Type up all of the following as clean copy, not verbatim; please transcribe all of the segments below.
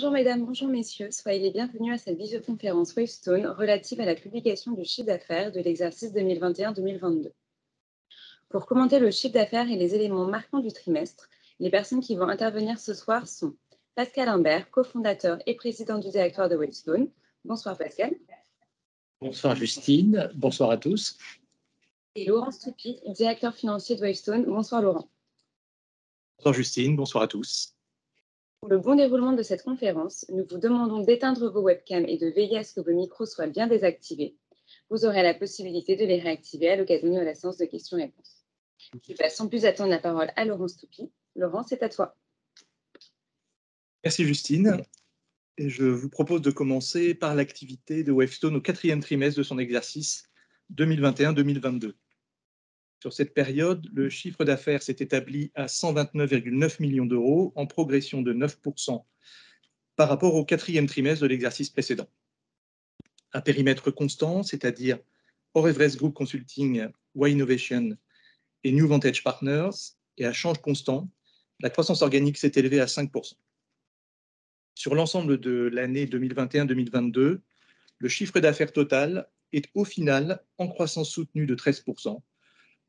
Bonjour mesdames, bonjour messieurs, soyez les bienvenus à cette visioconférence Wavestone relative à la publication du chiffre d'affaires de l'exercice 2021-2022. Pour commenter le chiffre d'affaires et les éléments marquants du trimestre, les personnes qui vont intervenir ce soir sont Pascal Imbert, cofondateur et président du directoire de Wavestone. Bonsoir Pascal. Bonsoir Justine, bonsoir à tous. Et Laurent Stoupy, directeur financier de Wavestone. Bonsoir Laurent. Bonsoir Justine, bonsoir à tous. Pour le bon déroulement de cette conférence, nous vous demandons d'éteindre vos webcams et de veiller à ce que vos micros soient bien désactivés. Vous aurez la possibilité de les réactiver à l'occasion de la séance de questions-réponses. Je passe sans plus attendre la parole à Laurent Stoupy. Laurent, c'est à toi. Merci Justine. Et je vous propose de commencer par l'activité de Wavestone au 4e trimestre de son exercice 2021-2022. Sur cette période, le chiffre d'affaires s'est établi à 129,9 millions d'euros, en progression de 9% par rapport au 4e trimestre de l'exercice précédent. À périmètre constant, c'est-à-dire hors Everest Group Consulting, Y-Innovation et New Vantage Partners, et à change constant, la croissance organique s'est élevée à 5%. Sur l'ensemble de l'année 2021-2022, le chiffre d'affaires total est au final en croissance soutenue de 13%,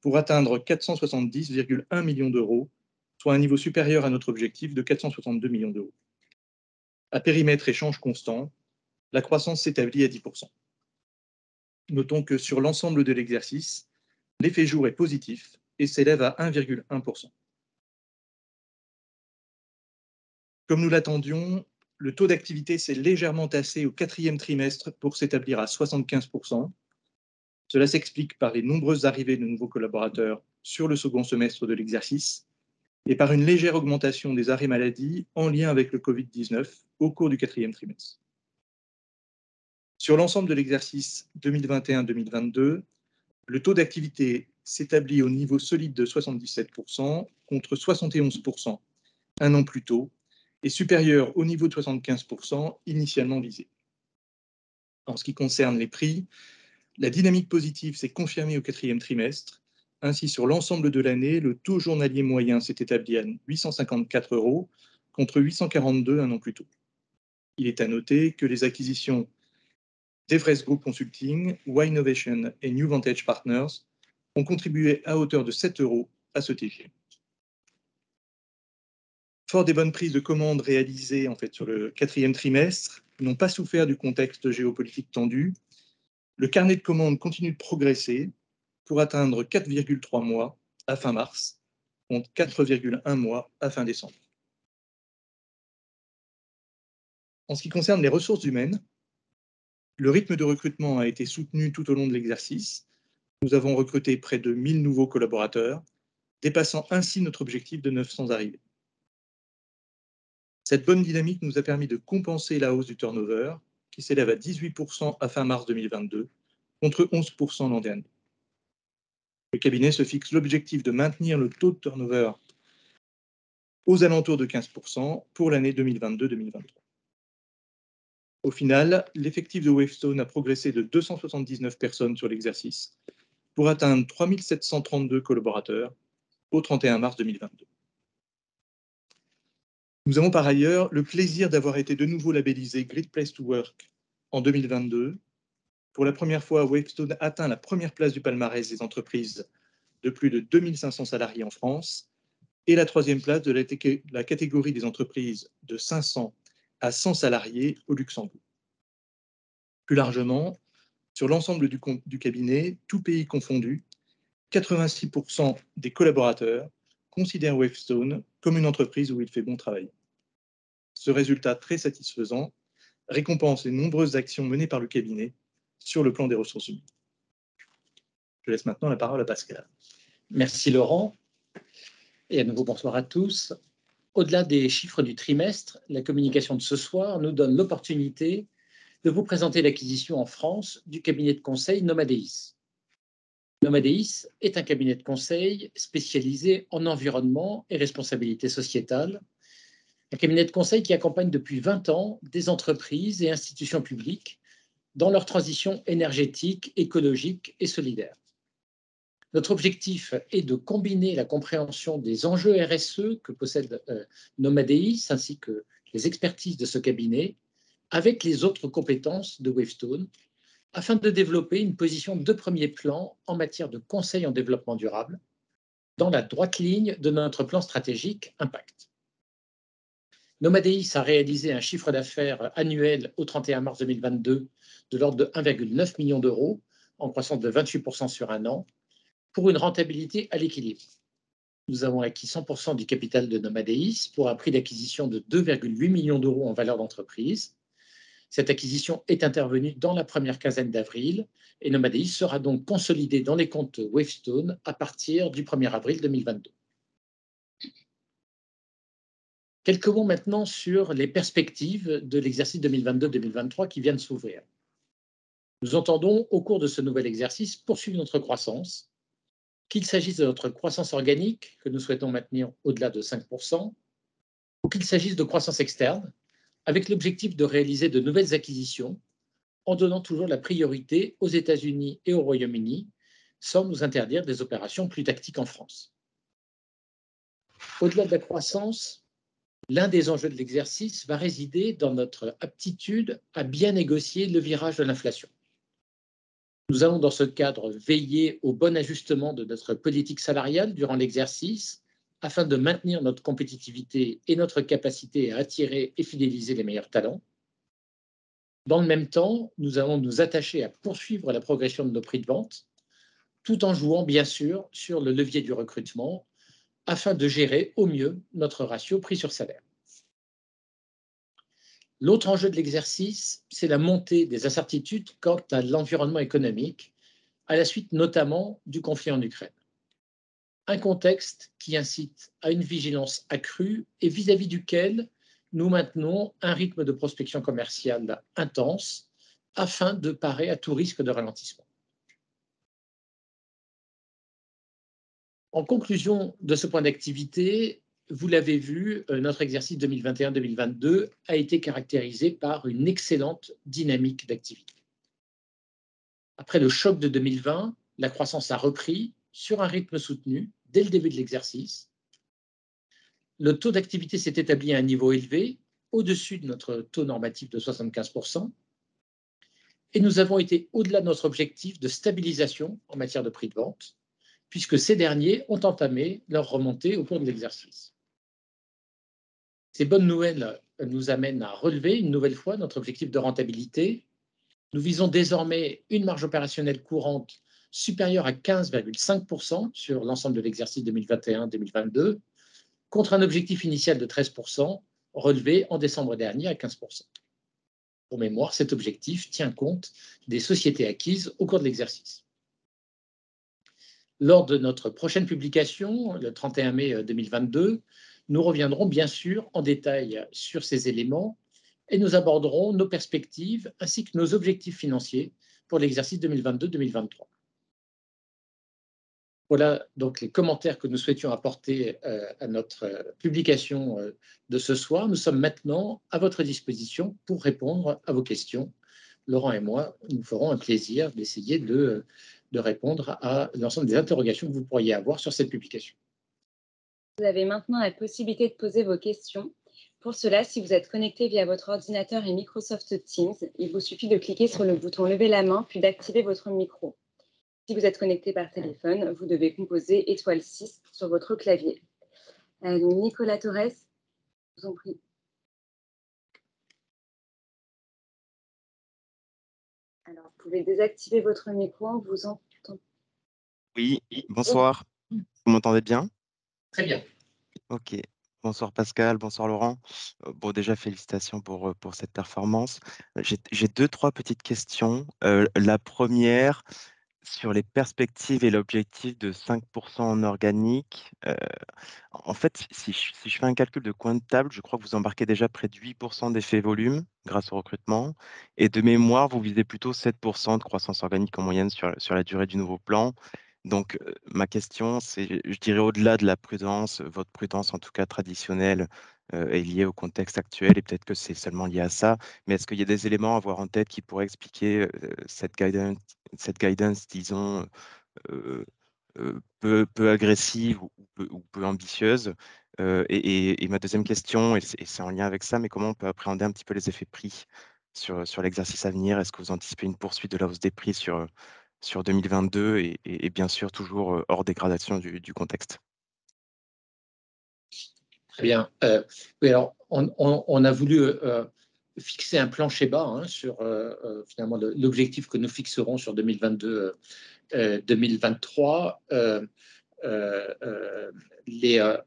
pour atteindre 470,1 millions d'euros, soit un niveau supérieur à notre objectif de 462 millions d'euros. À périmètre échange constant, la croissance s'établit à 10%. Notons que sur l'ensemble de l'exercice, l'effet jour est positif et s'élève à 1,1%. Comme nous l'attendions, le taux d'activité s'est légèrement tassé au 4e trimestre pour s'établir à 75%. Cela s'explique par les nombreuses arrivées de nouveaux collaborateurs sur le second semestre de l'exercice et par une légère augmentation des arrêts maladie en lien avec le Covid-19 au cours du 4e trimestre. Sur l'ensemble de l'exercice 2021-2022, le taux d'activité s'établit au niveau solide de 77% contre 71% un an plus tôt et supérieur au niveau de 75% initialement visé. En ce qui concerne les prix, la dynamique positive s'est confirmée au 4e trimestre. Ainsi, sur l'ensemble de l'année, le taux journalier moyen s'est établi à 854 € contre 842 un an plus tôt. Il est à noter que les acquisitions d'Everest Group Consulting, Y-Innovation et New Vantage Partners ont contribué à hauteur de 7 € à ce TG. Fort des bonnes prises de commandes réalisées sur le 4e trimestre, n'ont pas souffert du contexte géopolitique tendu. Le carnet de commandes continue de progresser pour atteindre 4,3 mois à fin mars, contre 4,1 mois à fin décembre. En ce qui concerne les ressources humaines, le rythme de recrutement a été soutenu tout au long de l'exercice. Nous avons recruté près de 1000 nouveaux collaborateurs, dépassant ainsi notre objectif de 900 arrivées. Cette bonne dynamique nous a permis de compenser la hausse du turnover, qui s'élève à 18% à fin mars 2022, contre 11% l'an dernier. Le cabinet se fixe l'objectif de maintenir le taux de turnover aux alentours de 15% pour l'année 2022-2023. Au final, l'effectif de Wavestone a progressé de 279 personnes sur l'exercice pour atteindre 3732 collaborateurs au 31 mars 2022. Nous avons par ailleurs le plaisir d'avoir été de nouveau labellisé Great Place to Work en 2022. Pour la première fois, Wavestone atteint la première place du palmarès des entreprises de plus de 2500 salariés en France et la 3e place de la catégorie des entreprises de 500 à 100 salariés au Luxembourg. Plus largement, sur l'ensemble du cabinet, tout pays confondu, 86% des collaborateurs considèrent Wavestone comme une entreprise où il fait bon travail. Ce résultat très satisfaisant récompense les nombreuses actions menées par le cabinet sur le plan des ressources humaines. Je laisse maintenant la parole à Pascal. Merci Laurent. Et à nouveau, bonsoir à tous. Au-delà des chiffres du trimestre, la communication de ce soir nous donne l'opportunité de vous présenter l'acquisition en France du cabinet de conseil Nomadeis. Nomadeis est un cabinet de conseil spécialisé en environnement et responsabilité sociétale, un cabinet de conseil qui accompagne depuis 20 ans des entreprises et institutions publiques dans leur transition énergétique, écologique et solidaire. Notre objectif est de combiner la compréhension des enjeux RSE que possède Nomadeis ainsi que les expertises de ce cabinet avec les autres compétences de Wavestone afin de développer une position de premier plan en matière de conseil en développement durable dans la droite ligne de notre plan stratégique Impact. Nomadeis a réalisé un chiffre d'affaires annuel au 31 mars 2022 de l'ordre de 1,9 million d'euros, en croissance de 28% sur un an, pour une rentabilité à l'équilibre. Nous avons acquis 100% du capital de Nomadeis pour un prix d'acquisition de 2,8 millions d'euros en valeur d'entreprise. Cette acquisition est intervenue dans la première quinzaine d'avril et Nomadeis sera donc consolidé dans les comptes Wavestone à partir du 1er avril 2022. Quelques mots maintenant sur les perspectives de l'exercice 2022-2023 qui vient de s'ouvrir. Nous entendons, au cours de ce nouvel exercice, poursuivre notre croissance, qu'il s'agisse de notre croissance organique, que nous souhaitons maintenir au-delà de 5%, ou qu'il s'agisse de croissance externe, avec l'objectif de réaliser de nouvelles acquisitions, en donnant toujours la priorité aux États-Unis et au Royaume-Uni, sans nous interdire des opérations plus tactiques en France. Au-delà de la croissance, l'un des enjeux de l'exercice va résider dans notre aptitude à bien négocier le virage de l'inflation. Nous allons dans ce cadre veiller au bon ajustement de notre politique salariale durant l'exercice afin de maintenir notre compétitivité et notre capacité à attirer et fidéliser les meilleurs talents. Dans le même temps, nous allons nous attacher à poursuivre la progression de nos prix de vente tout en jouant bien sûr sur le levier du recrutement afin de gérer au mieux notre ratio prix sur salaire. L'autre enjeu de l'exercice, c'est la montée des incertitudes quant à l'environnement économique, à la suite notamment du conflit en Ukraine. Un contexte qui incite à une vigilance accrue et vis-à-vis duquel nous maintenons un rythme de prospection commerciale intense afin de parer à tout risque de ralentissement. En conclusion de ce point d'activité, vous l'avez vu, notre exercice 2021-2022 a été caractérisé par une excellente dynamique d'activité. Après le choc de 2020, la croissance a repris sur un rythme soutenu dès le début de l'exercice. Le taux d'activité s'est établi à un niveau élevé, au-dessus de notre taux normatif de 75%, et nous avons été au-delà de notre objectif de stabilisation en matière de prix de vente, puisque ces derniers ont entamé leur remontée au cours de l'exercice. Ces bonnes nouvelles nous amènent à relever une nouvelle fois notre objectif de rentabilité. Nous visons désormais une marge opérationnelle courante supérieure à 15,5% sur l'ensemble de l'exercice 2021-2022, contre un objectif initial de 13%, relevé en décembre dernier à 15%. Pour mémoire, cet objectif tient compte des sociétés acquises au cours de l'exercice. Lors de notre prochaine publication, le 31 mai 2022, nous reviendrons bien sûr en détail sur ces éléments et nous aborderons nos perspectives ainsi que nos objectifs financiers pour l'exercice 2022-2023. Voilà donc les commentaires que nous souhaitions apporter à notre publication de ce soir. Nous sommes maintenant à votre disposition pour répondre à vos questions. Laurent et moi, nous ferons un plaisir d'essayer de répondre à l'ensemble des interrogations que vous pourriez avoir sur cette publication. Vous avez maintenant la possibilité de poser vos questions. Pour cela, si vous êtes connecté via votre ordinateur et Microsoft Teams, il vous suffit de cliquer sur le bouton « Lever la main » puis d'activer votre micro. Si vous êtes connecté par téléphone, vous devez composer étoile 6 sur votre clavier. Nicolas Torres, je vous en prie. Alors, vous pouvez désactiver votre micro, on vous entend. Oui, bonsoir. Vous m'entendez bien? Très bien. Ok. Bonsoir Pascal, bonsoir Laurent. Bon, déjà, félicitations pour cette performance. J'ai deux, trois petites questions. La première, sur les perspectives et l'objectif de 5% en organique. En fait, si je fais un calcul de coin de table, je crois que vous embarquez déjà près de 8% d'effet volume grâce au recrutement. Et de mémoire, vous visez plutôt 7% de croissance organique en moyenne sur la durée du nouveau plan. Donc, ma question, c'est, je dirais, au-delà de la prudence, votre prudence en tout cas traditionnelle est liée au contexte actuel et peut-être que c'est seulement lié à ça, mais est-ce qu'il y a des éléments à avoir en tête qui pourraient expliquer cette guidance, disons, peu agressive ou peu ambitieuse. Et ma deuxième question, et c'est en lien avec ça, mais comment on peut appréhender un petit peu les effets prix sur l'exercice à venir? Est-ce que vous anticipez une poursuite de la hausse des prix sur 2022 et bien sûr toujours hors dégradation du contexte? Très bien. Oui, alors, on a voulu fixer un plancher bas hein, sur finalement l'objectif que nous fixerons sur 2022-2023.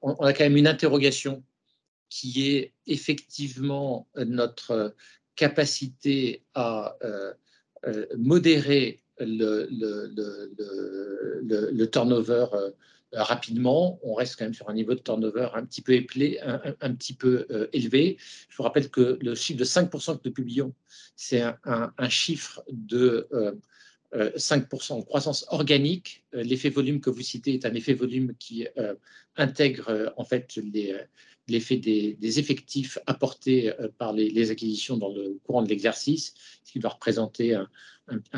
On a quand même une interrogation qui est effectivement notre capacité à modérer le turnover rapidement. On reste quand même sur un niveau de turnover un petit peu élevé. Je vous rappelle que le chiffre de 5% que nous publions, c'est un chiffre de 5% de croissance organique. L'effet volume que vous citez est un effet volume qui intègre en fait l'effet des effectifs apportés par les acquisitions dans le courant de l'exercice, ce qui doit représenter un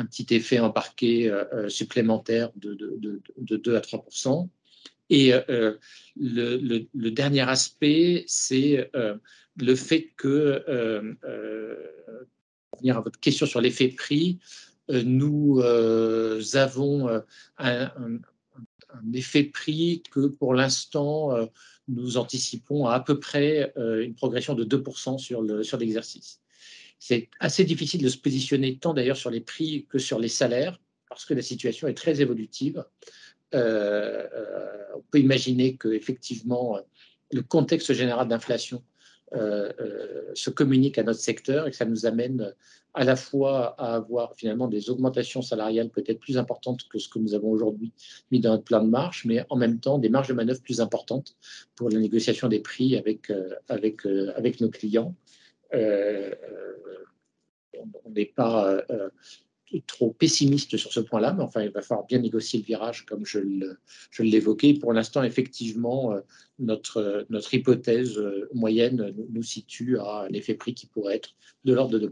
petit effet embarqué supplémentaire de 2 à 3%. Et le dernier aspect, c'est le fait que, pour revenir à votre question sur l'effet prix, nous avons un effet prix que pour l'instant, nous anticipons à peu près une progression de 2% sur l'exercice. C'est assez difficile de se positionner tant d'ailleurs sur les prix que sur les salaires, parce que la situation est très évolutive. On peut imaginer qu'effectivement, le contexte général d'inflation se communique à notre secteur et que ça nous amène à la fois à avoir finalement des augmentations salariales peut-être plus importantes que ce que nous avons aujourd'hui mis dans notre plan de marche, mais en même temps des marges de manœuvre plus importantes pour la négociation des prix avec nos clients. On n'est pas trop pessimiste sur ce point-là, mais enfin, il va falloir bien négocier le virage, comme je l'évoquais. Pour l'instant, effectivement, notre hypothèse moyenne nous situe à l'effet prix qui pourrait être de l'ordre de 2%.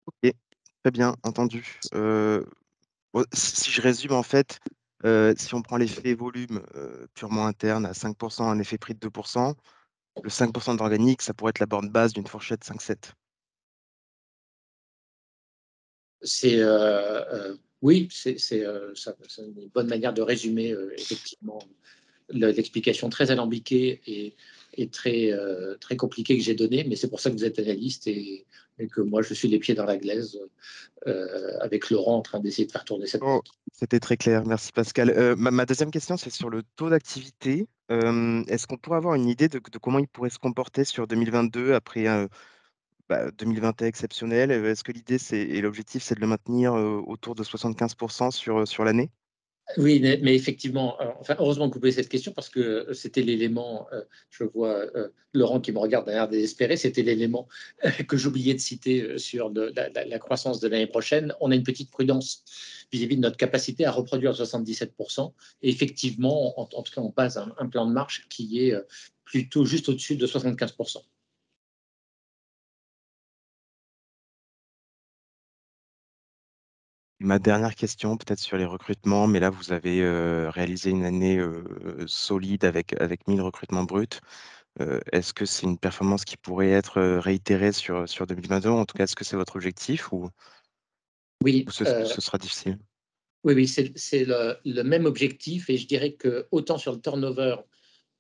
Ok, très bien, entendu. Si je résume, en fait, si on prend l'effet volume purement interne à 5%, un effet prix de 2%, le 5% d'organique, ça pourrait être la borne basse d'une fourchette 5-7. Oui, c'est une bonne manière de résumer effectivement l'explication très alambiquée et très compliquée que j'ai donnée, mais c'est pour ça que vous êtes analyste et que moi je suis les pieds dans la glaise avec Laurent en train d'essayer de faire tourner cette Oh, boîte. c'était très clair, merci Pascal. Ma deuxième question, c'est sur le taux d'activité. Est-ce qu'on pourrait avoir une idée de comment il pourrait se comporter sur 2022 après 2021 exceptionnel? Est-ce que l'idée et l'objectif, c'est de le maintenir autour de 75% sur l'année? Oui, mais effectivement, enfin, heureusement que vous posez cette question parce que c'était l'élément, je vois Laurent qui me regarde d'un air désespéré, c'était l'élément que j'oubliais de citer sur la croissance de l'année prochaine. On a une petite prudence vis-à-vis de notre capacité à reproduire 77%. Et effectivement, en tout cas, on base un plan de marche qui est plutôt juste au-dessus de 75%. Ma dernière question, peut-être sur les recrutements, mais là, vous avez réalisé une année solide avec 1000 recrutements bruts. Est-ce que c'est une performance qui pourrait être réitérée sur 2022? En tout cas, est-ce que c'est votre objectif ou Oui, ce sera difficile? oui, c'est le même objectif et je dirais que autant sur le turnover,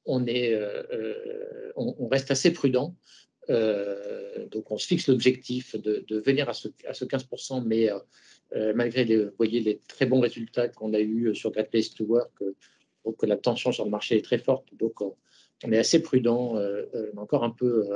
on reste assez prudent. Donc, on se fixe l'objectif de venir à ce 15%, mais malgré vous voyez, les très bons résultats qu'on a eus sur Great Place to Work, que la tension sur le marché est très forte. Donc, on est assez prudent, encore un peu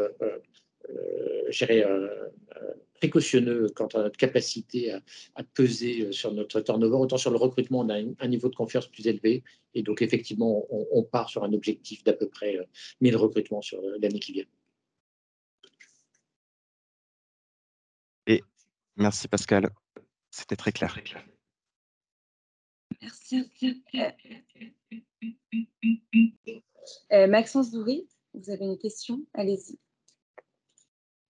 précautionneux quant à notre capacité à peser sur notre turnover. Autant sur le recrutement, on a un niveau de confiance plus élevé. Et donc, effectivement, on part sur un objectif d'à peu près 1000 recrutements sur l'année qui vient. Et merci Pascal, c'était très clair. Merci. Maxence Doury, vous avez une question? Allez-y.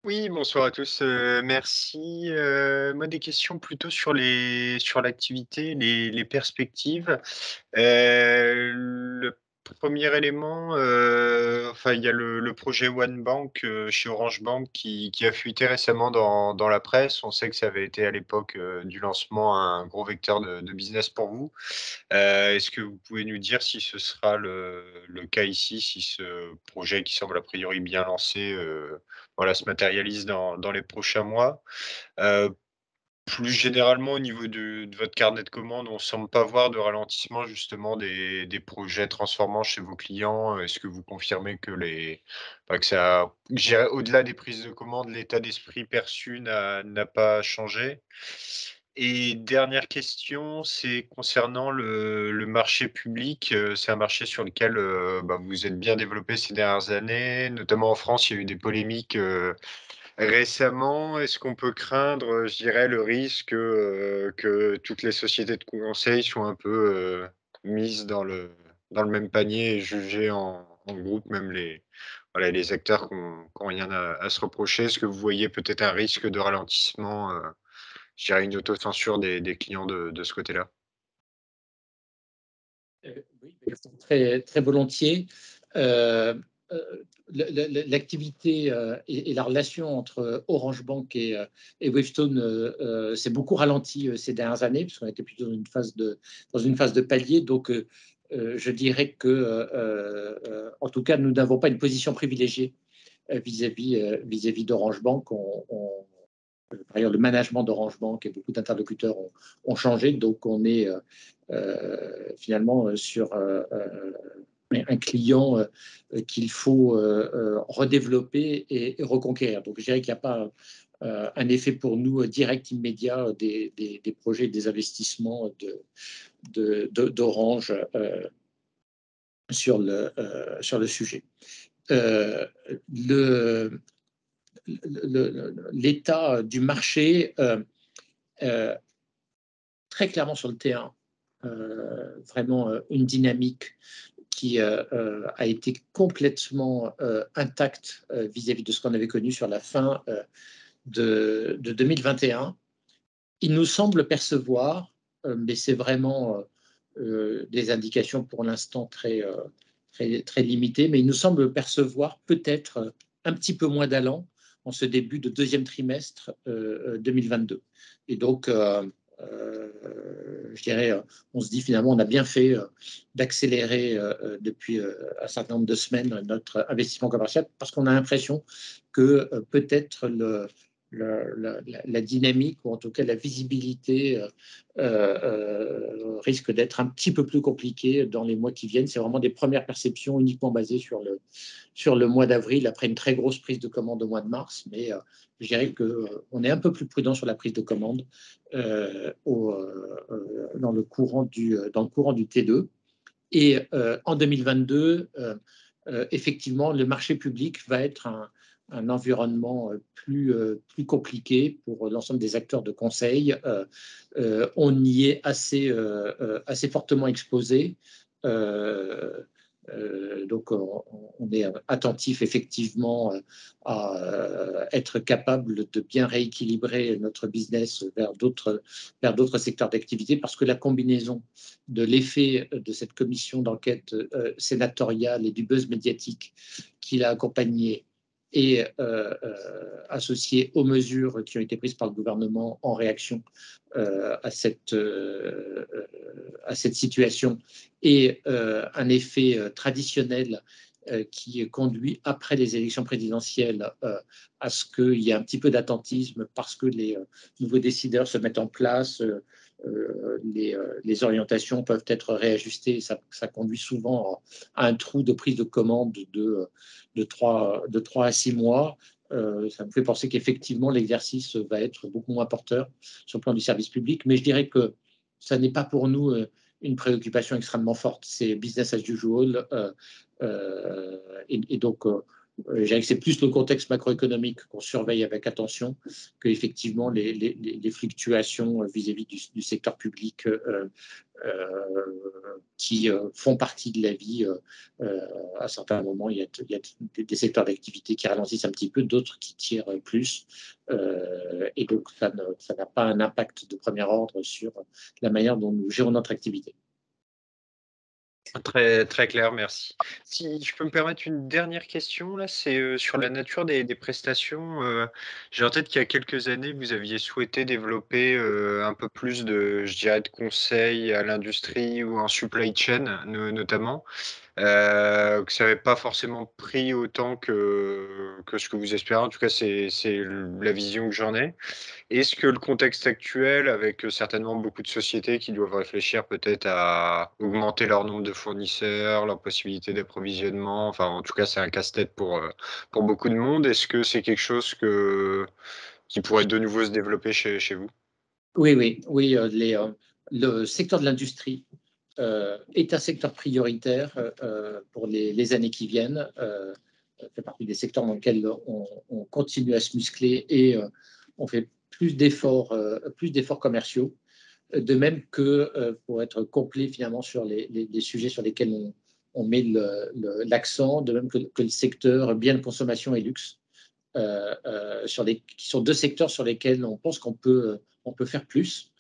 Oui, bonsoir à tous. Merci. Moi, des questions plutôt sur l'activité, les perspectives. Le premier élément, enfin, il y a le projet One Bank chez Orange Bank qui a fuité récemment dans la presse. On sait que ça avait été à l'époque du lancement un gros vecteur de business pour vous. Est-ce que vous pouvez nous dire si ce sera le cas ici, si ce projet qui semble a priori bien lancé, voilà, se matérialise dans les prochains mois? Heu, Plus généralement au niveau de votre carnet de commandes, on ne semble pas voir de ralentissement justement des projets transformants chez vos clients. Est-ce que vous confirmez que que ça, je dirais au-delà des prises de commandes, l'état d'esprit perçu n'a pas changé? Et dernière question, c'est concernant le marché public. C'est un marché sur lequel, vous vous êtes bien développé ces dernières années, notamment en France. Il y a eu des polémiques, récemment. Est-ce qu'on peut craindre, je dirais, le risque, que toutes les sociétés de conseil soient un peu, mises dans le même panier et jugées en groupe, même voilà, les acteurs qui ont rien à se reprocher? Est-ce que vous voyez peut-être un risque de ralentissement, je dirais une autocensure des clients de ce côté-là? Oui, très, très volontiers. Euh, L'activité et la relation entre Orange Bank et Wavestone s'est beaucoup ralentie ces dernières années, puisqu'on était plutôt dans une phase de palier. Donc, je dirais que, en tout cas, nous n'avons pas une position privilégiée vis-à-vis d'Orange Bank. Par ailleurs, le management d'Orange Bank et beaucoup d'interlocuteurs ont changé. Donc, on est finalement sur un client qu'il faut redévelopper et reconquérir. Donc, je dirais qu'il n'y a pas un effet pour nous direct, immédiat des projets, des investissements d'Orange sur le sujet. Euh, le, L'état du marché, très clairement sur le terrain, vraiment une dynamique qui a été complètement intacte vis-à-vis de ce qu'on avait connu sur la fin de 2021. Il nous semble percevoir, mais c'est vraiment des indications pour l'instant très limitées, mais il nous semble percevoir peut-être un petit peu moins d'allant en ce début de deuxième trimestre 2022. Et donc, je dirais, on se dit finalement, on a bien fait d'accélérer depuis un certain nombre de semaines notre investissement commercial parce qu'on a l'impression que peut-être la dynamique ou en tout cas la visibilité risque d'être un petit peu plus compliquée dans les mois qui viennent. C'est vraiment des premières perceptions uniquement basées sur le mois d'avril après une très grosse prise de commande au mois de mars. Mais je dirais qu'on est un peu plus prudent sur la prise de commande dans le courant du T2. Et en 2022, effectivement, le marché public va être un environnement plus compliqué pour l'ensemble des acteurs de conseil. On y est assez fortement exposé. Donc, on est attentif effectivement à être capable de bien rééquilibrer notre business vers d'autres secteurs d'activité parce que la combinaison de l'effet de cette commission d'enquête sénatoriale et du buzz médiatique qui l'a accompagné et associé aux mesures qui ont été prises par le gouvernement en réaction à cette situation et un effet traditionnel qui conduit après les élections présidentielles à ce qu'il y ait un petit peu d'attentisme parce que les nouveaux décideurs se mettent en place, les orientations peuvent être réajustées. Ça conduit souvent à un trou de prise de commande de 3 à 6 mois. Ça me fait penser qu'effectivement, l'exercice va être beaucoup moins porteur sur le plan du service public. Mais je dirais que ça n'est pas pour nous une préoccupation extrêmement forte. C'est business as usual. Et donc, je dirais que c'est plus le contexte macroéconomique qu'on surveille avec attention que effectivement les fluctuations vis-à-vis du secteur public qui font partie de la vie. À certains moments, il y a des secteurs d'activité qui ralentissent un petit peu, d'autres qui tirent plus. Et donc, ça n'a pas un impact de premier ordre sur la manière dont nous gérons notre activité. Très, très clair, merci. Si je peux me permettre une dernière question, là, c'est sur la nature des prestations. J'ai en tête qu'il y a quelques années, vous aviez souhaité développer un peu plus je dirais, de conseils à l'industrie ou en supply chain, notamment. Que ça n'avait pas forcément pris autant que ce que vous espérez. En tout cas, c'est la vision que j'en ai. Est-ce que le contexte actuel, avec certainement beaucoup de sociétés qui doivent réfléchir peut-être à augmenter leur nombre de fournisseurs, leur possibilité d'approvisionnement, enfin en tout cas c'est un casse-tête pour beaucoup de monde, est-ce que c'est quelque chose qui pourrait de nouveau se développer chez vous? Oui, le secteur de l'industrie est un secteur prioritaire pour les années qui viennent. Fait partie des secteurs dans lesquels on continue à se muscler et on fait plus d'efforts commerciaux. De même que pour être complet finalement sur les sujets sur lesquels on met l'accent, de même que le secteur biens de consommation et luxe, qui sont deux secteurs sur lesquels on pense qu'on peut faire plus.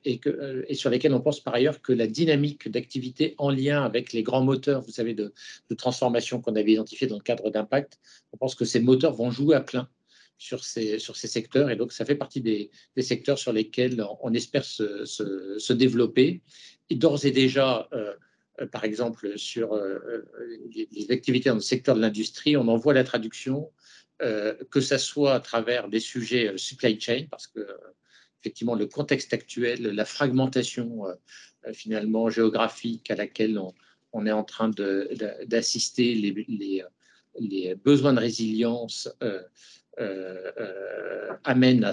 Et sur lesquels on pense par ailleurs que la dynamique d'activité en lien avec les grands moteurs, vous savez, de transformation qu'on avait identifiés dans le cadre d'impact, on pense que ces moteurs vont jouer à plein sur ces secteurs. Et donc, ça fait partie des secteurs sur lesquels on espère se développer. Et d'ores et déjà, par exemple, sur les activités dans le secteur de l'industrie, on en voit la traduction, que ce soit à travers des sujets supply chain, parce que effectivement, le contexte actuel, la fragmentation finalement géographique à laquelle on est en train d'assister, les besoins de résilience amènent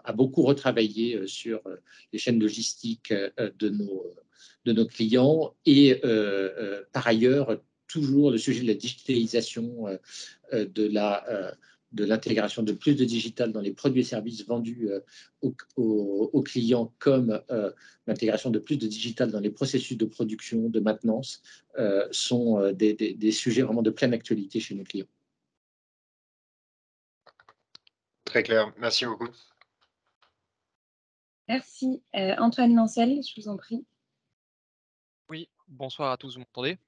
à beaucoup retravailler sur les chaînes logistiques de nos clients. Et par ailleurs, toujours le sujet de la digitalisation, de l'intégration de plus de digital dans les produits et services vendus aux clients, comme l'intégration de plus de digital dans les processus de production, de maintenance, sont des sujets vraiment de pleine actualité chez nos clients. Très clair, merci beaucoup. Merci. Antoine Lancel, je vous en prie. Oui, bonsoir à tous, vous m'entendez?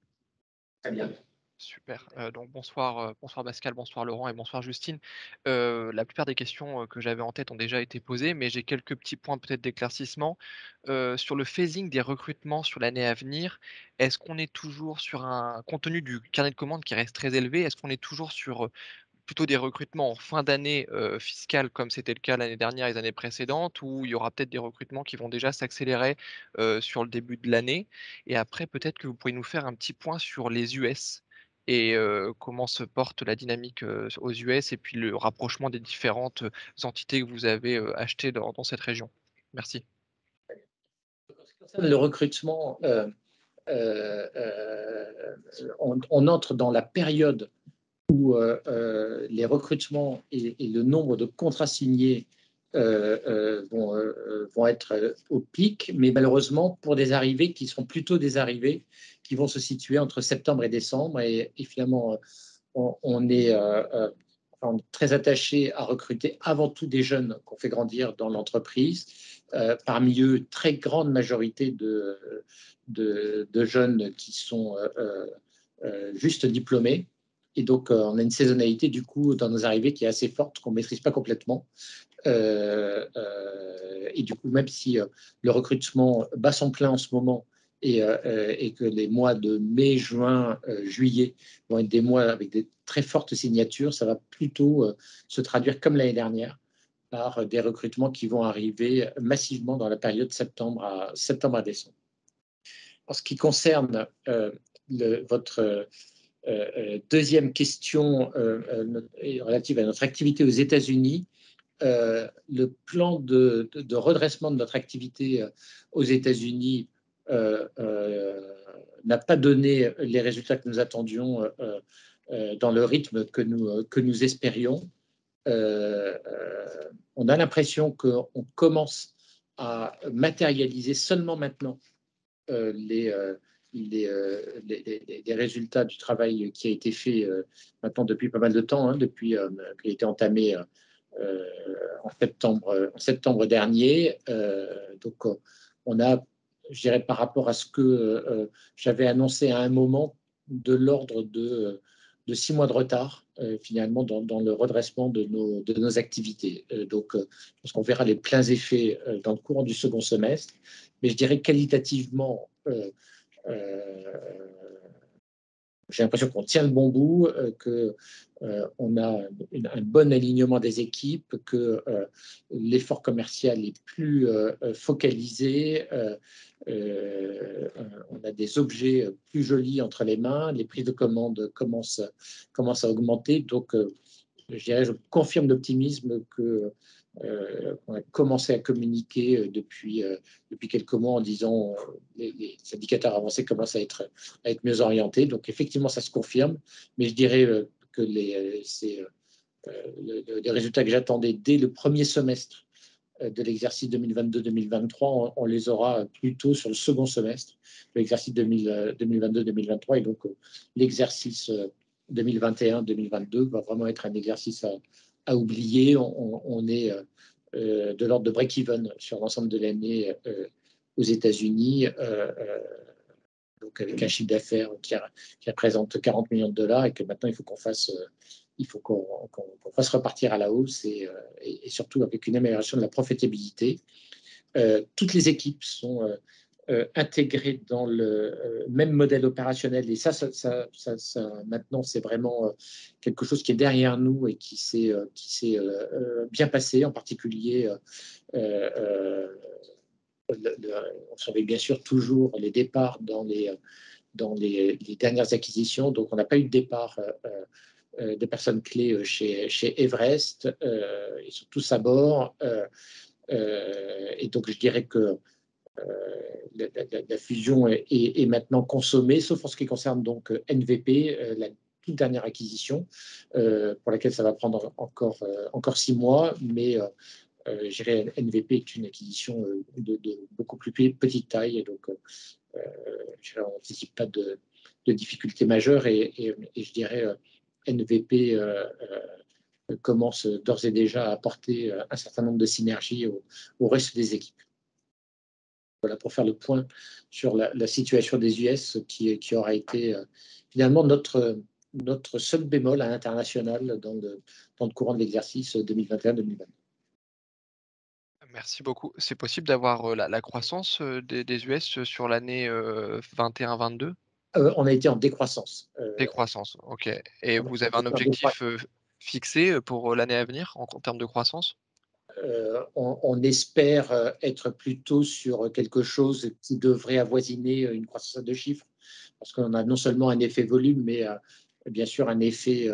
Très bien. Super. Donc bonsoir Pascal, bonsoir Laurent et bonsoir Justine. La plupart des questions que j'avais en tête ont déjà été posées, mais j'ai quelques petits points peut-être d'éclaircissement. Sur le phasing des recrutements sur l'année à venir, est-ce qu'on est toujours sur compte tenu du carnet de commandes qui reste très élevé, est-ce qu'on est toujours sur plutôt des recrutements en fin d'année fiscale comme c'était le cas l'année dernière et les années précédentes, ou il y aura peut-être des recrutements qui vont déjà s'accélérer sur le début de l'année? Et après, peut-être que vous pourriez nous faire un petit point sur les US et comment se porte la dynamique aux US et puis le rapprochement des différentes entités que vous avez achetées dans cette région. Merci. En ce qui concerne le recrutement, on entre dans la période où les recrutements et le nombre de contrats signés vont être au pic, mais malheureusement pour des arrivées qui seront plutôt des arrivées qui vont se situer entre septembre et décembre. Et finalement, on est très attaché à recruter avant tout des jeunes qu'on fait grandir dans l'entreprise. Parmi eux, très grande majorité de jeunes qui sont juste diplômés. Et donc, on a une saisonnalité, du coup, dans nos arrivées qui est assez forte, qu'on ne maîtrise pas complètement. Et du coup, même si le recrutement bat son plein en ce moment et que les mois de mai, juin, juillet vont être des mois avec des très fortes signatures, ça va plutôt se traduire comme l'année dernière par des recrutements qui vont arriver massivement dans la période septembre à décembre. En ce qui concerne votre deuxième question relative à notre activité aux États-Unis, le plan de redressement de notre activité aux États-Unis n'a pas donné les résultats que nous attendions dans le rythme que nous espérions. On a l'impression qu'on commence à matérialiser seulement maintenant les résultats du travail qui a été fait maintenant depuis pas mal de temps, hein, depuis qu'il a été entamé en septembre dernier. Donc, on a, je dirais, par rapport à ce que j'avais annoncé à un moment, de l'ordre de 6 mois de retard, finalement, dans le redressement de nos activités. Donc, je pense qu'on verra les pleins effets dans le courant du second semestre. Mais je dirais qualitativement, j'ai l'impression qu'on tient le bon bout, qu'on a un bon alignement des équipes, que l'effort commercial est plus focalisé, on a des objets plus jolis entre les mains, les prises de commandes commencent à augmenter. Donc, je dirais, je confirme l'optimisme qu'on a commencé à communiquer depuis quelques mois en disant les indicateurs avancés commencent à être mieux orientés. Donc, effectivement, ça se confirme. Mais je dirais que les résultats que j'attendais dès le premier semestre de l'exercice 2022-2023, on les aura plutôt sur le second semestre de l'exercice 2022-2023. Et donc, l'exercice 2021-2022 va vraiment être un exercice à oublier. On est de l'ordre de break-even sur l'ensemble de l'année aux États-Unis, donc avec un chiffre d'affaires qui représente 40 millions de dollars, et que maintenant il faut qu'on fasse repartir à la hausse, et surtout avec une amélioration de la profitabilité. Toutes les équipes sont intégrées dans le même modèle opérationnel, et ça maintenant c'est vraiment quelque chose qui est derrière nous et qui s'est bien passé. En particulier, on surveille bien sûr toujours les départs dans les dernières acquisitions. Donc, on n'a pas eu de départ de personnes clés chez Everest. Ils sont tous à bord. Et donc, je dirais que la fusion est maintenant consommée, sauf en ce qui concerne donc NVP, la toute dernière acquisition, pour laquelle ça va prendre encore 6 mois. Mais je dirais NVP est une acquisition de beaucoup plus petite taille, et donc on n'anticipe pas de difficultés majeures, et je dirais NVP commence d'ores et déjà à apporter un certain nombre de synergies au reste des équipes. Voilà, pour faire le point sur la situation des US, qui aura été finalement notre seul bémol à l'international dans le courant de l'exercice 2021-2022. Merci beaucoup. C'est possible d'avoir la croissance des US sur l'année 21-22? On a été en décroissance. Décroissance, ok. Et vous avez un objectif fixé pour l'année à venir en termes de croissance? On espère être plutôt sur quelque chose qui devrait avoisiner une croissance à 2 chiffres, parce qu'on a non seulement un effet volume, mais bien sûr un effet,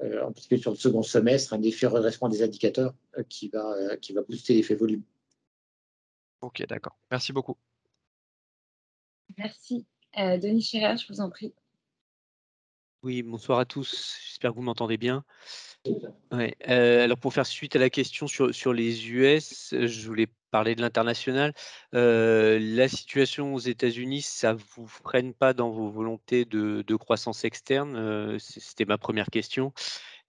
en particulier sur le second semestre, un effet redressement des indicateurs qui va booster l'effet volume. Ok, d'accord. Merci beaucoup. Merci. Denis Scherer, je vous en prie. Oui, bonsoir à tous. J'espère que vous m'entendez bien. Ouais, alors pour faire suite à la question sur les US, je voulais parler de l'international. La situation aux États-Unis, ça vous freine pas dans vos volontés de croissance externe? C'était ma première question.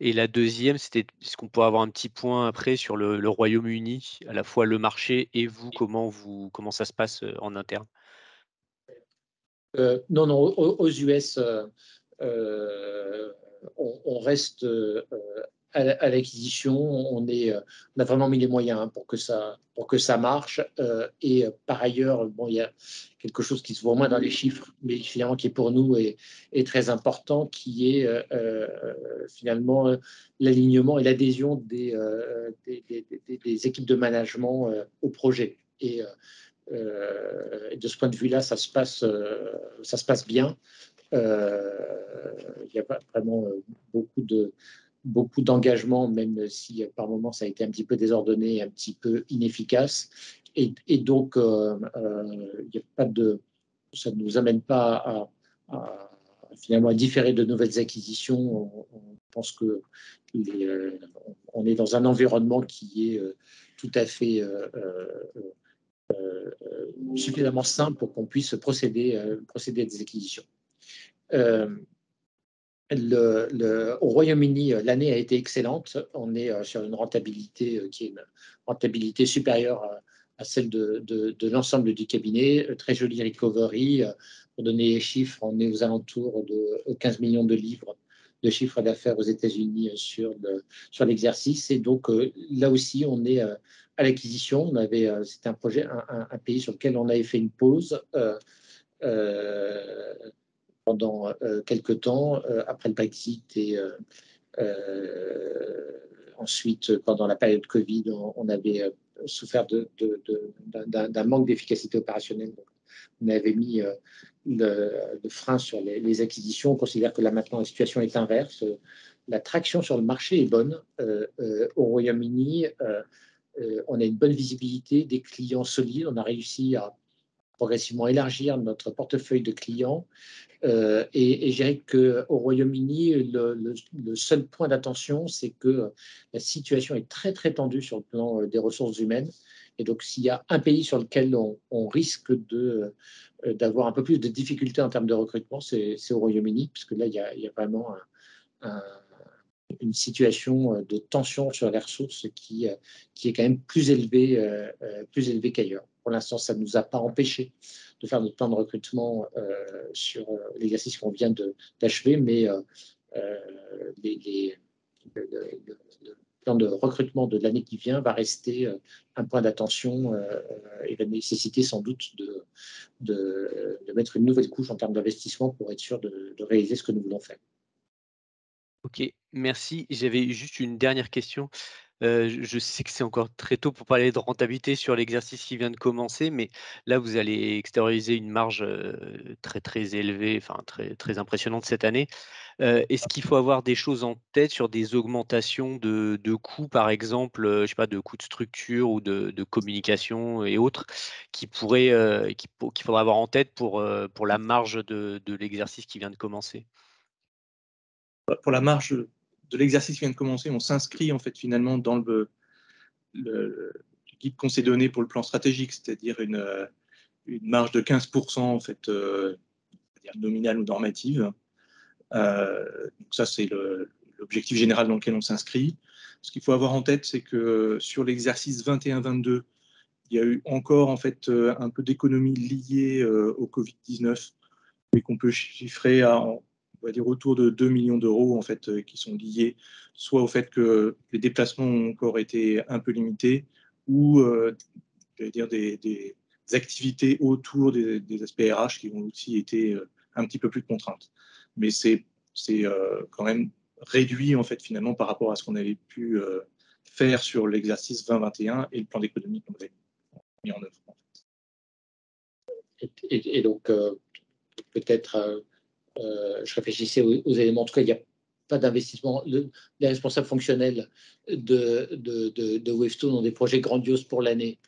Et la deuxième, c'était, est-ce qu'on pourrait avoir un petit point après sur le Royaume-Uni, à la fois le marché et vous, comment ça se passe en interne? Non, aux US, on reste à l'acquisition. On a vraiment mis les moyens, hein, pour que ça marche. Et par ailleurs, bon, il y a quelque chose qui se voit moins dans les chiffres, mais finalement qui est pour nous est très important, qui est finalement l'alignement et l'adhésion des équipes de management au projet. Et de ce point de vue-là, ça se passe bien. Il y a pas vraiment beaucoup d'engagement, même si par moments ça a été un petit peu désordonné, un petit peu inefficace. Et donc, il y a pas ça ne nous amène pas à finalement à différer de nouvelles acquisitions. On pense que on est dans un environnement qui est tout à fait suffisamment simple pour qu'on puisse procéder à des acquisitions. Au Royaume-Uni, l'année a été excellente. On est sur une rentabilité qui est une rentabilité supérieure à celle de l'ensemble du cabinet. Très jolie recovery. Pour donner les chiffres, on est aux alentours de 15 millions de livres de chiffre d'affaires aux États-Unis sur l'exercice. Et donc, là aussi, on est à l'acquisition. C'était un projet, un pays sur lequel on avait fait une pause pendant quelques temps, après le Brexit et ensuite, pendant la période Covid, on avait souffert d'un manque d'efficacité opérationnelle. Donc, on avait mis le frein sur les acquisitions. On considère que là, maintenant, la situation est inverse. La traction sur le marché est bonne. Au Royaume-Uni, on a une bonne visibilité, des clients solides. On a réussi à progressivement élargir notre portefeuille de clients. Et je dirais qu'au Royaume-Uni, le seul point d'attention, c'est que la situation est très, très tendue sur le plan des ressources humaines. Et donc, s'il y a un pays sur lequel on risque d'avoir un peu plus de difficultés en termes de recrutement, c'est au Royaume-Uni, puisque là, il y a vraiment une situation de tension sur les ressources qui est quand même plus élevée qu'ailleurs. Pour l'instant, ça ne nous a pas empêché de faire notre plan de recrutement sur l'exercice qu'on vient d'achever, mais le plan de recrutement de l'année qui vient va rester un point d'attention et va nécessiter sans doute de mettre une nouvelle couche en termes d'investissement pour être sûr de réaliser ce que nous voulons faire. Ok, merci. J'avais juste une dernière question. Je sais que c'est encore très tôt pour parler de rentabilité sur l'exercice qui vient de commencer, mais là, vous allez extérioriser une marge très, très élevée, enfin très, très impressionnante cette année. Est-ce qu'il faut avoir des choses en tête sur des augmentations de coûts, par exemple, je sais pas, de coûts de structure ou de communication et autres, qu'il faudra avoir en tête pour la marge de l'exercice qui vient de commencer? Pour la marge de l'exercice qui vient de commencer, on s'inscrit en fait finalement dans le guide qu'on s'est donné pour le plan stratégique, c'est-à-dire une marge de 15% en fait, nominale ou normative. Donc ça, c'est l'objectif général dans lequel on s'inscrit. Ce qu'il faut avoir en tête, c'est que sur l'exercice 21-22, il y a eu encore en fait un peu d'économies liées au Covid-19, mais qu'on peut chiffrer à, on va dire, autour de 2 millions d'euros en fait, qui sont liés soit au fait que les déplacements ont encore été un peu limités, ou dire des activités autour des aspects RH qui ont aussi été un petit peu plus de contraintes. Mais c'est quand même réduit en fait finalement par rapport à ce qu'on avait pu faire sur l'exercice 2021 et le plan d'économie qu'on avait mis en œuvre. Et donc, peut-être, je réfléchissais aux éléments. En tout cas, il n'y a pas d'investissement. Les responsables fonctionnels de Wavestone ont des projets grandioses pour l'année,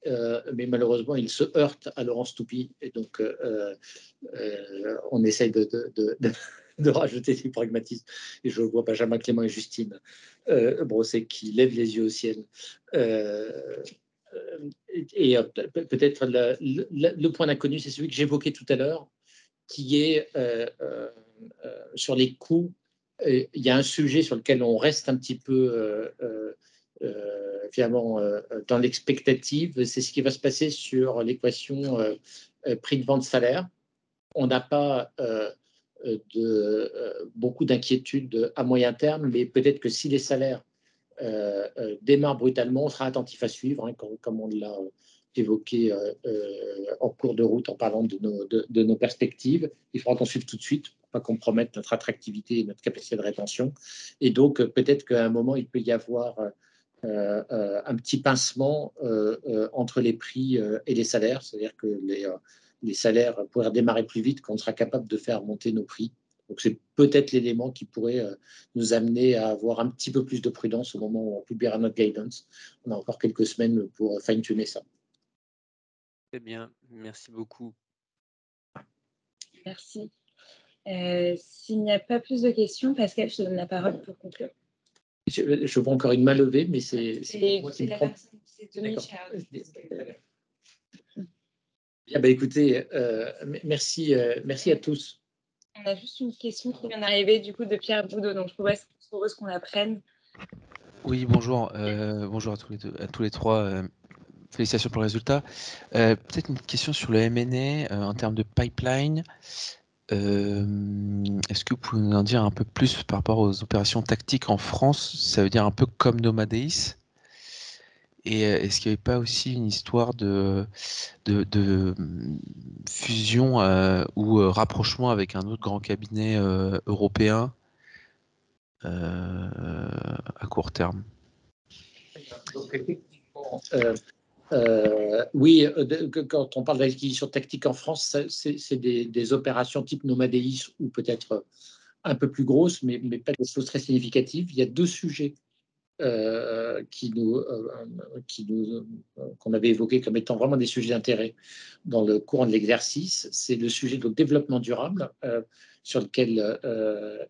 mais malheureusement, ils se heurtent à Laurence Toupy. Et donc, on essaye de rajouter du pragmatisme. Et je vois Benjamin Clément et Justine Brosset qui lèvent les yeux au ciel. Et peut-être le point d'inconnu, c'est celui que j'évoquais tout à l'heure, qui est sur les coûts. Il y a un sujet sur lequel on reste un petit peu finalement dans l'expectative, c'est ce qui va se passer sur l'équation prix de vente salaire. On n'a pas beaucoup d'inquiétudes à moyen terme, mais peut-être que si les salaires démarre brutalement, on sera attentif à suivre, hein, comme on l'a évoqué en cours de route en parlant de nos perspectives. Il faudra qu'on suive tout de suite pour pas compromette notre attractivité et notre capacité de rétention. Et donc, peut-être qu'à un moment, il peut y avoir un petit pincement entre les prix et les salaires, c'est-à-dire que les salaires pourraient démarrer plus vite quand on sera capable de faire monter nos prix. Donc, c'est peut-être l'élément qui pourrait nous amener à avoir un petit peu plus de prudence au moment où on publiera notre guidance. On a encore quelques semaines pour fine-tuner ça. Très bien, merci beaucoup. Merci. S'il n'y a pas plus de questions, Pascal, je te donne la parole pour conclure. Je vois encore une main levée, mais c'est moi qui me la trompe. personne, c'est Denis D'accord. Charles. Bien, bah, écoutez, merci à tous. On a juste une question qui vient d'arriver du coup de Pierre Boudot, donc je propose qu'on la prenne. Oui, bonjour. Bonjour à tous les trois. Félicitations pour le résultat. Peut-être une question sur le M&A en termes de pipeline. Est-ce que vous pouvez nous en dire un peu plus par rapport aux opérations tactiques en France? Ça veut dire un peu comme Nomadeis. Et est-ce qu'il n'y avait pas aussi une histoire de fusion ou rapprochement avec un autre grand cabinet européen à court terme? Donc, effectivement, oui, quand on parle d'acquisition tactique en France, c'est des opérations type Nomadeis ou peut-être un peu plus grosses, mais pas des choses très significatives. Il y a deux sujets qu'on avait évoqués comme étant vraiment des sujets d'intérêt dans le courant de l'exercice. C'est le sujet de développement durable sur lequel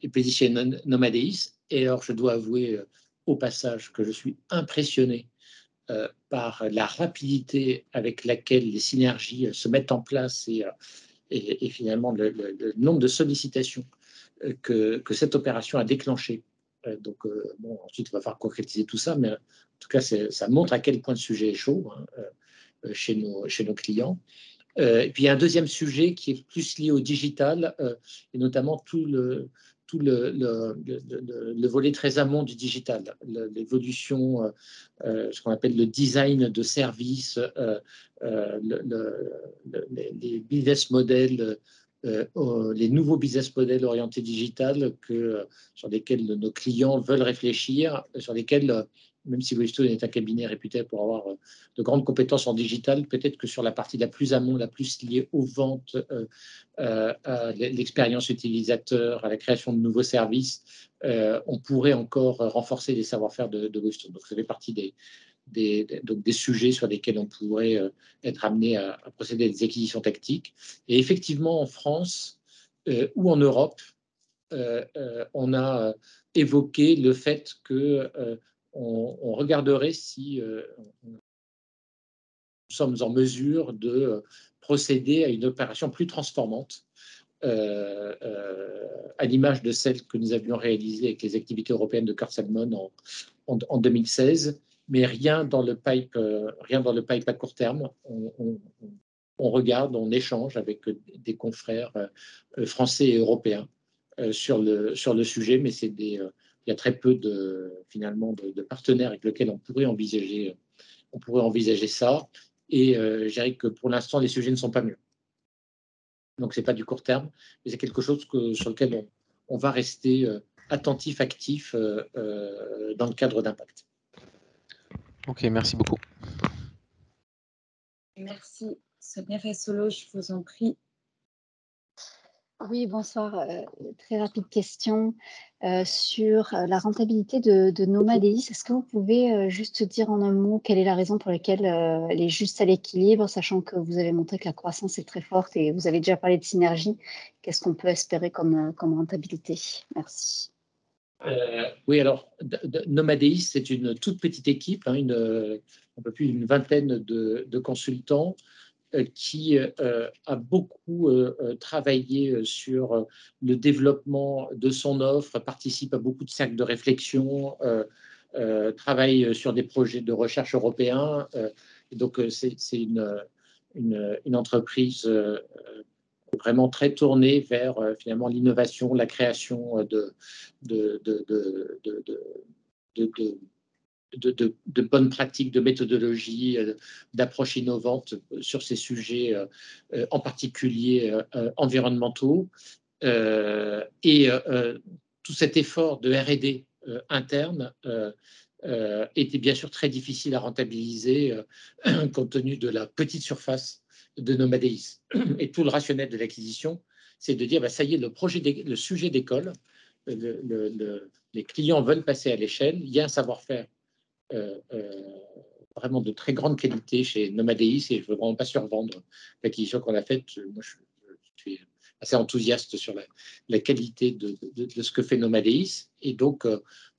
est positionné Nomadeis. Et alors, je dois avouer au passage que je suis impressionné par la rapidité avec laquelle les synergies se mettent en place et finalement le nombre de sollicitations que cette opération a déclenché. Donc, bon, ensuite, il va falloir concrétiser tout ça, mais en tout cas, ça montre à quel point le sujet est chaud chez nos clients. Et puis, il y a un deuxième sujet qui est plus lié au digital, et notamment tout le volet très amont du digital, l'évolution, ce qu'on appelle le design de services, les business models, les nouveaux business models orientés digital sur lesquels nos clients veulent réfléchir, sur lesquels, même si Wavestone est un cabinet réputé pour avoir de grandes compétences en digital, peut-être que sur la partie la plus amont, la plus liée aux ventes, à l'expérience utilisateur, à la création de nouveaux services, on pourrait encore renforcer les savoir-faire de Wavestone. Donc, ça fait partie des sujets sur lesquels on pourrait être amené à procéder à des acquisitions tactiques. Et effectivement, en France ou en Europe, on a évoqué le fait qu'on regarderait si nous sommes en mesure de procéder à une opération plus transformante, à l'image de celle que nous avions réalisée avec les activités européennes de Cœur Salmon en 2016, mais rien dans le pipe à court terme. On regarde, on échange avec des confrères français et européens sur le sujet, mais il y a très peu finalement de partenaires avec lesquels on pourrait envisager ça. Et je dirais que pour l'instant, les sujets ne sont pas mûrs. Donc, ce n'est pas du court terme, mais c'est quelque chose sur lequel on va rester attentif, actif dans le cadre d'Impact. Ok, merci beaucoup. Merci. Sonia Fassolo, je vous en prie. Oui, bonsoir. Très rapide question sur la rentabilité de Nomadeis. Est-ce que vous pouvez juste dire en un mot quelle est la raison pour laquelle elle est juste à l'équilibre, sachant que vous avez montré que la croissance est très forte et vous avez déjà parlé de synergie. Qu'est-ce qu'on peut espérer comme rentabilité? Merci. Oui, alors, Nomadeis, c'est une toute petite équipe, un peu plus d'une vingtaine de consultants qui a beaucoup travaillé sur le développement de son offre, participe à beaucoup de cercles de réflexion, travaille sur des projets de recherche européens. Donc, c'est une entreprise vraiment très tournée vers finalement l'innovation, la création de bonnes pratiques, de méthodologies, d'approches innovantes sur ces sujets, en particulier environnementaux. Et tout cet effort de R&D interne était bien sûr très difficile à rentabiliser compte tenu de la petite surface de Nomadeis. Et tout le rationnel de l'acquisition, c'est de dire, ça y est, le sujet d'école, les clients veulent passer à l'échelle, il y a un savoir-faire vraiment de très grande qualité chez Nomadeis et je ne veux vraiment pas survendre l'acquisition qu'on a faite. Moi, je suis assez enthousiastes sur la qualité de ce que fait Nomadeis. Et donc,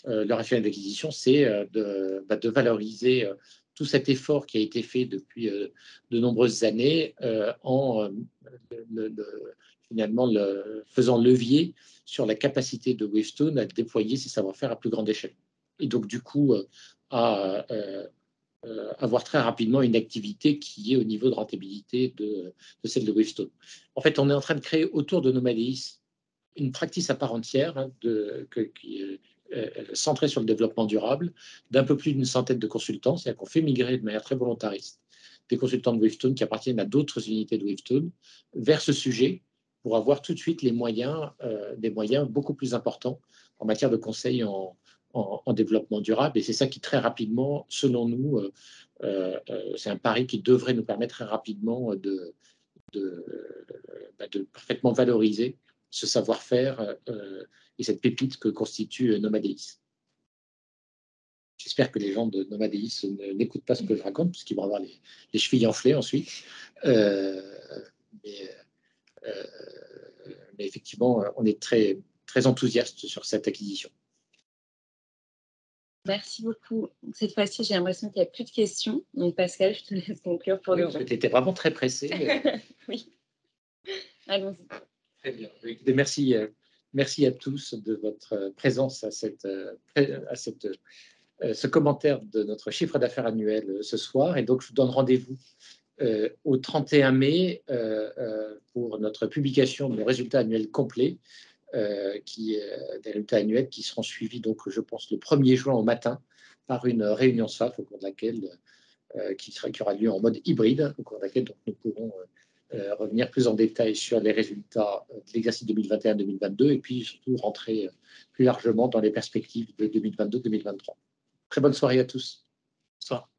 leur rationnel d'acquisition, c'est de valoriser tout cet effort qui a été fait depuis de nombreuses années finalement faisant levier sur la capacité de Wavestone à déployer ses savoir-faire à plus grande échelle. Et donc, du coup, à avoir très rapidement une activité qui est au niveau de rentabilité de celle de Wavestone. En fait, on est en train de créer autour de Nomadeis une practice à part entière qui est centrée sur le développement durable, d'un peu plus d'une centaine de consultants. C'est-à-dire qu'on fait migrer de manière très volontariste des consultants de Wavestone qui appartiennent à d'autres unités de Wavestone vers ce sujet pour avoir tout de suite des moyens beaucoup plus importants en matière de conseil en développement durable. Et c'est ça qui, très rapidement, selon nous, c'est un pari qui devrait nous permettre très rapidement de parfaitement valoriser ce savoir-faire et cette pépite que constitue Nomadeis. J'espère que les gens de Nomadeis n'écoutent pas ce que je raconte, parce qu'ils vont avoir les chevilles enflées ensuite. Mais effectivement, on est très, très enthousiaste sur cette acquisition. Merci beaucoup. Cette fois-ci, j'ai l'impression qu'il n'y a plus de questions. Donc, Pascal, je te laisse conclure pour le moment. Tu étais vraiment très pressé. Oui. Allons-y. Très bien. Merci à tous de votre présence à ce commentaire de notre chiffre d'affaires annuel ce soir. Et donc, je vous donne rendez-vous au 31 mai pour notre publication de nos résultats annuels complets, des résultats annuels qui seront suivis, donc, je pense, le 1er juin au matin par une réunion SFAF au cours de laquelle, qui aura lieu en mode hybride, au cours de laquelle donc, nous pourrons revenir plus en détail sur les résultats de l'exercice 2021-2022 et puis surtout rentrer plus largement dans les perspectives de 2022-2023. Très bonne soirée à tous. Bonsoir.